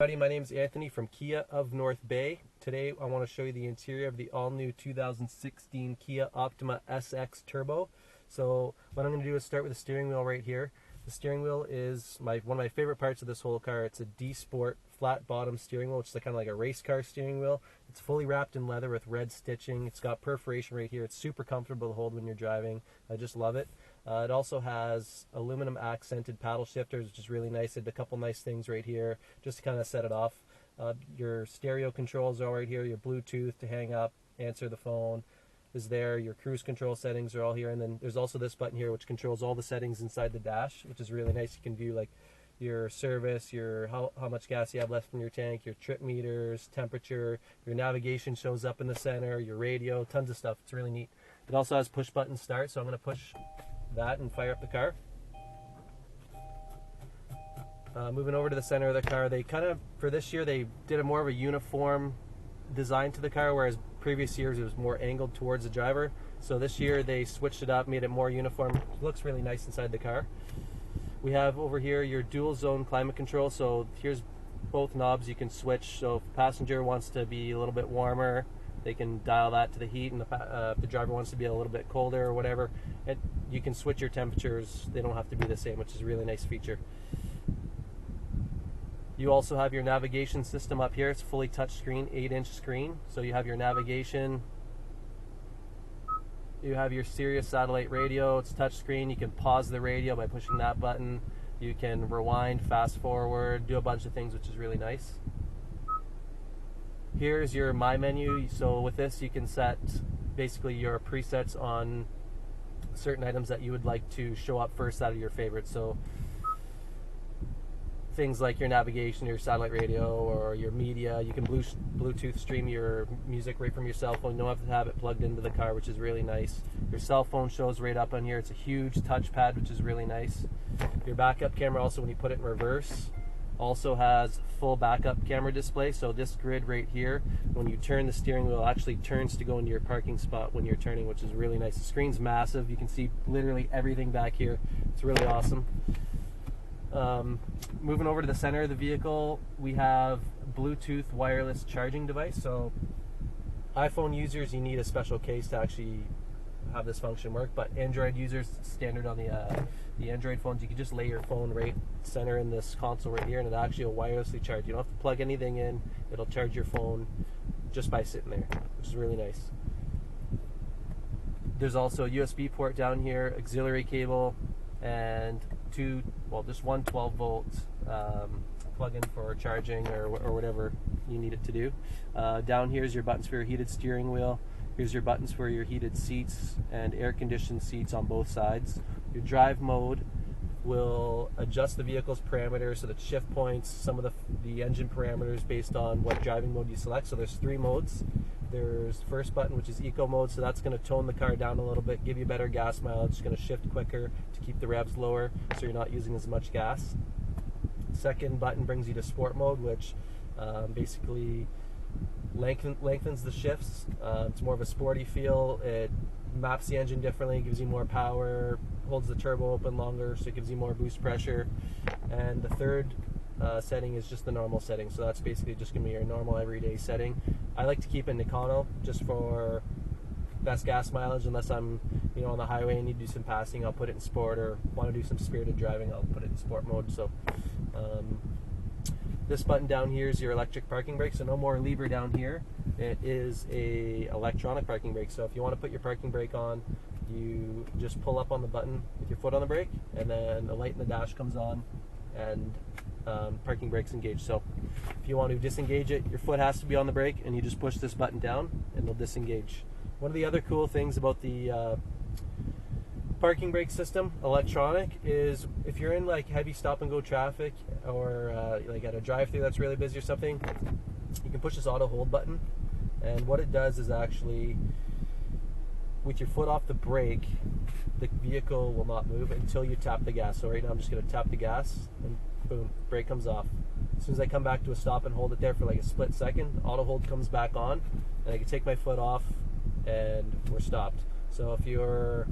Howdy, my name is Anthony from Kia of North Bay. Today I want to show you the interior of the all-new 2016 Kia Optima SX Turbo. So what I'm going to do is start with the steering wheel right here. The steering wheel is one of my favorite parts of this whole car. It's a D-Sport flat bottom steering wheel, which is kind of like a race car steering wheel. It's fully wrapped in leather with red stitching. It's got perforation right here. It's super comfortable to hold when you're driving. I just love it. It also has aluminum accented paddle shifters, which is really nice. It had a couple nice things right here just to kind of set it off. Your stereo controls are all right here. Your Bluetooth to hang up, answer the phone is there. Your cruise control settings are all here, and then there's also this button here which controls all the settings inside the dash, which is really nice. You can view like your service, your how much gas you have left in your tank, your trip meters, temperature, your navigation shows up in the center, your radio, tons of stuff. It's really neat. It also has push button start, so I'm going to push that and fire up the car. Moving over to the center of the car, they kind of, for this year, they did a more of a uniform design to the car, whereas previous years it was more angled towards the driver. So this year they switched it up, made it more uniform. It looks really nice inside the car. We have over here your dual zone climate control. So here's both knobs you can switch. So if the passenger wants to be a little bit warmer, they can dial that to the heat, and if the driver wants to be a little bit colder or whatever, you can switch your temperatures. They don't have to be the same, which is a really nice feature. You also have your navigation system up here. It's fully touchscreen, 8-inch screen. So you have your navigation. You have your Sirius satellite radio. It's touchscreen. You can pause the radio by pushing that button. You can rewind, fast forward, do a bunch of things, which is really nice. Here's your My menu. So with this you can set basically your presets on certain items that you would like to show up first out of your favorites. So things like your navigation, your satellite radio, or your media. You can Bluetooth stream your music right from your cell phone. You don't have to have it plugged into the car, which is really nice. Your cell phone shows right up on here. It's a huge touchpad, which is really nice. Your backup camera, also when you put it in reverse, also has full backup camera display. So this grid right here, when you turn the steering wheel, actually turns to go into your parking spot when you're turning, which is really nice. The screen's massive. You can see literally everything back here. It's really awesome. Moving over to the center of the vehicle, we have Bluetooth wireless charging device. So iPhone users, you need a special case to actually have this function work, but Android users, standard on the Android phones, you can just lay your phone right center in this console right here, and it actually will wirelessly charge. You don't have to plug anything in. It'll charge your phone just by sitting there, which is really nice. There's also a USB port down here, auxiliary cable, and just one 12-volt plug-in for charging or whatever you need it to do. Down here is your buttons for your heated steering wheel. Here's your buttons for your heated seats and air-conditioned seats on both sides. Your drive mode will adjust the vehicle's parameters, so the shift points, some of the engine parameters based on what driving mode you select. So there's 3 modes. There's the first button, which is eco mode, so that's going to tone the car down a little bit, give you better gas mileage. It's going to shift quicker to keep the revs lower, so you're not using as much gas. Second button brings you to sport mode, which basically lengthens the shifts. It's more of a sporty feel. It maps the engine differently, gives you more power, holds the turbo open longer, so it gives you more boost pressure. And the third setting is just the normal setting, so that's basically just going to be your normal everyday setting. I like to keep it in econo just for best gas mileage. Unless I'm on the highway and need to do some passing, I'll put it in sport, or want to do some spirited driving, I'll put it in sport mode. So this button down here is your electric parking brake, so no more lever down here. It is a electronic parking brake, so if you want to put your parking brake on, you just pull up on the button with your foot on the brake, and then the light in the dash comes on, and parking brake's engaged. So if you want to disengage it, your foot has to be on the brake, and you just push this button down and it'll disengage. One of the other cool things about the parking brake system, electronic, is if you're in like heavy stop and go traffic, or like at a drive-thru that's really busy or something, you can push this auto hold button, and what it does is actually, with your foot off the brake, the vehicle will not move until you tap the gas. So right now I'm just going to tap the gas, and boom, brake comes off. As soon as I come back to a stop and hold it there for like a split second, auto hold comes back on, and I can take my foot off and we're stopped. So if you're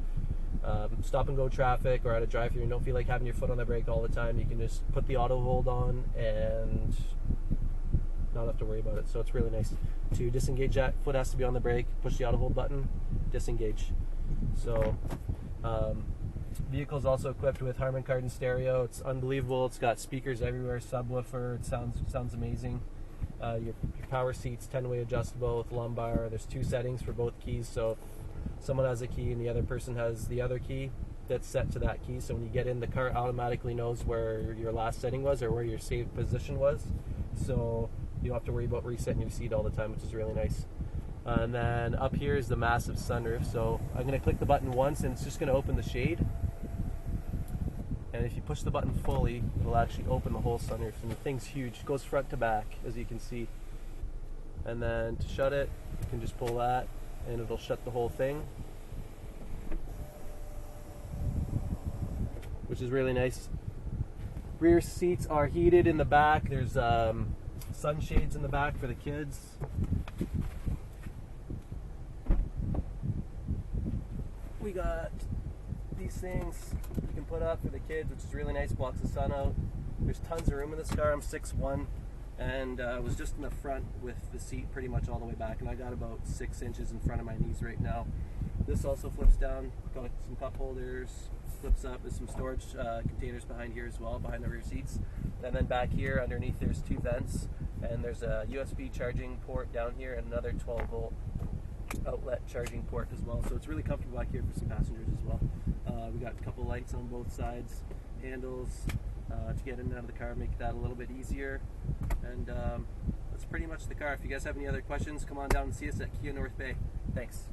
stop and go traffic or at a drive-thru and don't feel like having your foot on the brake all the time, you can just put the auto hold on and not have to worry about it. So it's really nice. To disengage that, foot has to be on the brake, push the auto hold button, disengage. So vehicle's also equipped with Harman Kardon stereo. It's unbelievable. It's got speakers everywhere, subwoofer. It sounds amazing. Your power seat's 10-way adjustable with lumbar. There's 2 settings for both keys, so if someone has a key and the other person has the other key, that's set to that key. So when you get in, the car automatically knows where your last setting was or where your saved position was. So you don't have to worry about resetting your seat all the time, which is really nice. And then up here is the massive sunroof. So I'm going to click the button once and it's just going to open the shade. And if you push the button fully, it'll actually open the whole sunroof. And the thing's huge. It goes front to back, as you can see. And then to shut it, you can just pull that and it'll shut the whole thing, which is really nice. Rear seats are heated in the back. There's sunshades in the back for the kids. We got these things you can put up for the kids, which is really nice, blocks the sun out. There's tons of room in this car. I'm 6'1", and was just in the front with the seat pretty much all the way back, and I got about 6 inches in front of my knees right now. This also flips down, got some cup holders, flips up. There's some storage containers behind here as well, behind the rear seats. And then back here underneath there's 2 vents, and there's a USB charging port down here and another 12-volt outlet charging port as well. So it's really comfortable back here for some passengers as well. We got a couple lights on both sides, handles to get in and out of the car, make that a little bit easier. And that's pretty much the car. If you guys have any other questions, come on down and see us at KIA North Bay. Thanks.